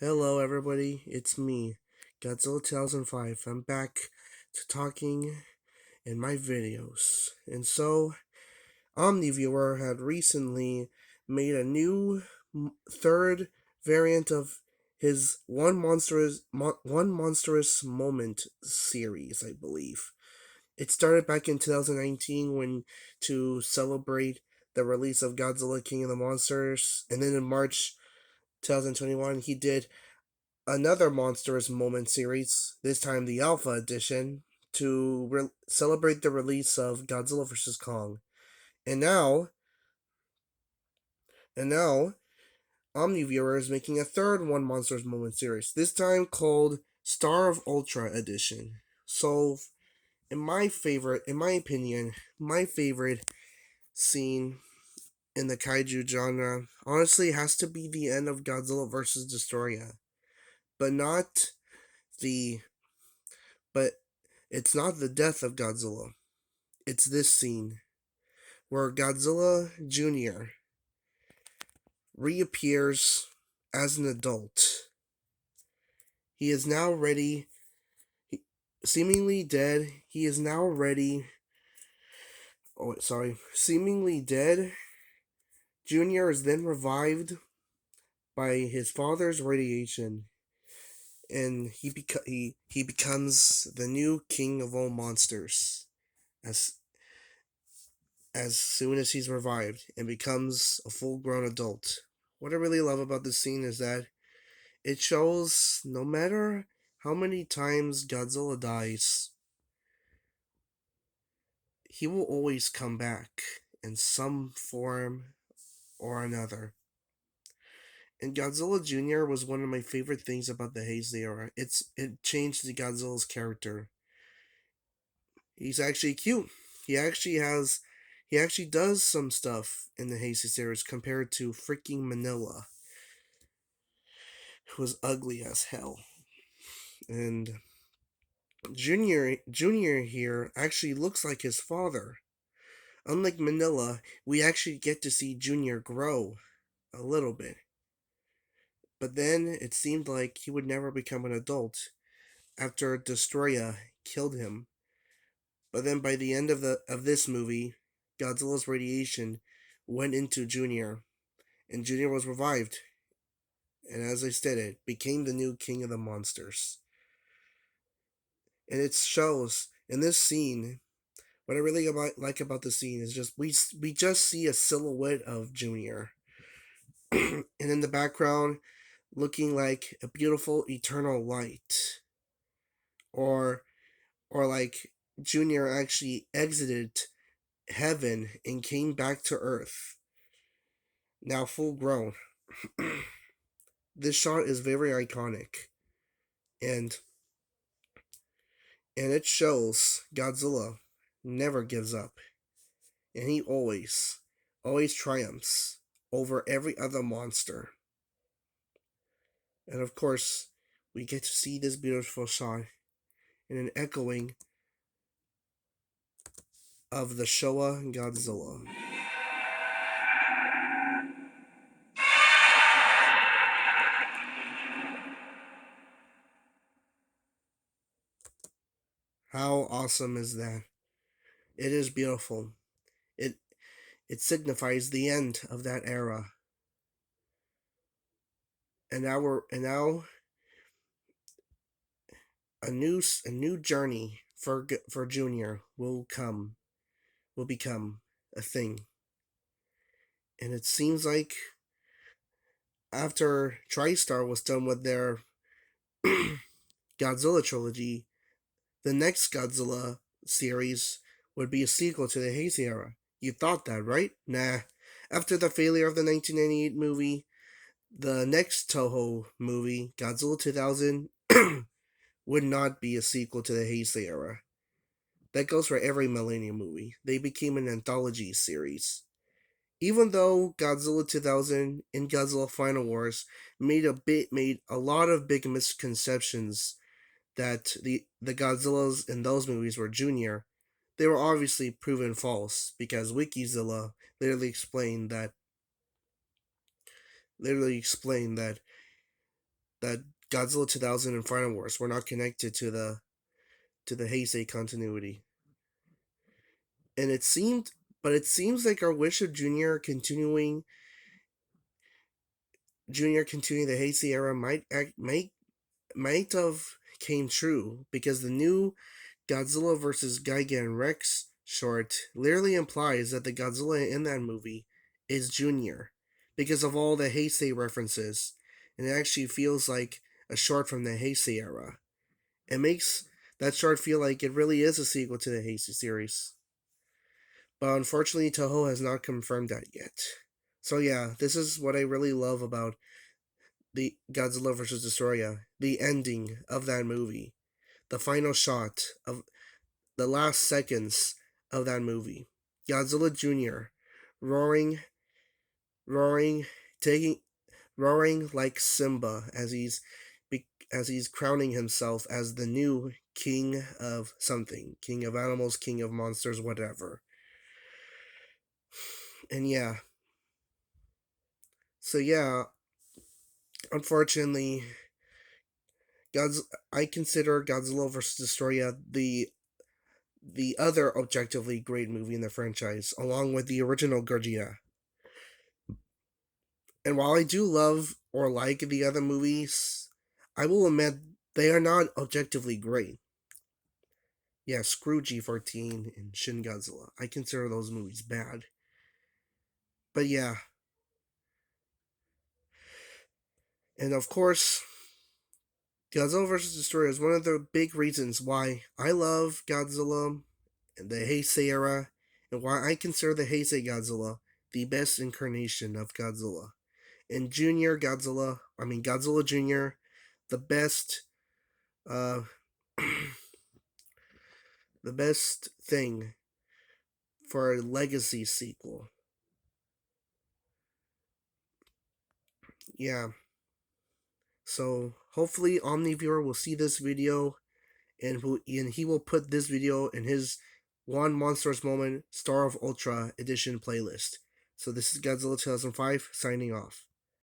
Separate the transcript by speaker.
Speaker 1: Hello, everybody. It's me, Godzilla 2005. I'm back to talking in my videos. And so, Omniviewer had recently made a new third variant of his one monstrous moment series, I believe. It started back in 2019 when to celebrate the release of Godzilla King of the Monsters, and then in March 2021 he did another Monstrous Moment series, this time the Alpha Edition, to celebrate the release of Godzilla vs. Kong. And now, and now, Omniviewer is making a third One Monstrous Moment series, this time called Star of Ultra Edition. So, in my opinion, my favorite scene in the kaiju genre honestly has to be the end of Godzilla vs. Destroya, but not the but it's not the death of Godzilla. It's this scene where Godzilla Jr. reappears as an adult. He is now ready, seemingly dead. He is now ready. Oh, sorry. Seemingly dead. Jr. is then revived by his father's radiation, and he becomes the new king of all monsters as as soon as he's revived and becomes a full-grown adult. What I really love about this scene is that it shows no matter how many times Godzilla dies, he will always come back in some form or another. And Godzilla Jr. was one of my favorite things about the Heisei era. It changed the Godzilla's character. He's actually cute. He actually has he actually does some stuff in the Heisei series compared to freaking Manila, who was ugly as hell. And Junior here actually looks like his father. Unlike Manila, we actually get to see Junior grow a little bit. But then it seemed like he would never become an adult after Destroya killed him. But then by the end of this movie, Godzilla's radiation went into Junior, and Junior was revived, and as I stated, became the new king of the monsters. And it shows in this scene. What I really like about the scene is just we just see a silhouette of Junior, and in the background, looking like a beautiful eternal light, or like Junior actually exited heaven and came back to Earth, now full grown. This shot is very iconic, and it shows Godzilla never gives up, and he always triumphs over every other monster. And of course, we get to see this beautiful shot in an echoing of the Showa Godzilla. How awesome is that? It is beautiful. It it signifies the end of that era. And now a new journey for Junior will become a thing. And it seems like after TriStar was done with their Godzilla trilogy, the next Godzilla series would be a sequel to the Heisei era. You thought that, right? Nah. After the failure of the 1998 movie, the next Toho movie, Godzilla 2000, would not be a sequel to the Heisei era. That goes for every Millennium movie. They became an anthology series. Even though Godzilla 2000 and Godzilla Final Wars made a lot of big misconceptions that the Godzillas in those movies were junior, they were obviously proven false because Wikizilla literally explained that literally explained that, that Godzilla 2000 and Final Wars were not connected to the Heisei continuity. And it seems like our wish of Junior continuing the Heisei era might have came true, because the new Godzilla vs. Gigan Rex short literally implies that the Godzilla in that movie is Junior, because of all the Heisei references, and it actually feels like a short from the Heisei era. It makes that short feel like it really is a sequel to the Heisei series. But unfortunately, Toho has not confirmed that yet. So yeah, this is what I really love about the Godzilla vs. Destroyer, the ending of that movie, the final shot of the last seconds of that movie. Godzilla Jr. roaring, roaring, taking, roaring like Simba as he's crowning himself as the new king of something, king of animals, king of monsters, whatever. And yeah, so yeah, unfortunately, God's I consider Godzilla vs. Destroyer the other objectively great movie in the franchise, along with the original Gojira. And while I do love or like the other movies, I will admit they are not objectively great. Yeah, screw G14 and Shin Godzilla. I consider those movies bad. But yeah, and of course, Godzilla vs. Destroyer is one of the big reasons why I love Godzilla and the Heisei era, and why I consider the Heisei Godzilla the best incarnation of Godzilla. And Godzilla Jr., the best, uh, the best thing for a legacy sequel. Yeah. So hopefully Omniviewer will see this video, and he will put this video in his One Monstrous Moment Star of Ultra Edition playlist. So this is Godzilla 2005 signing off.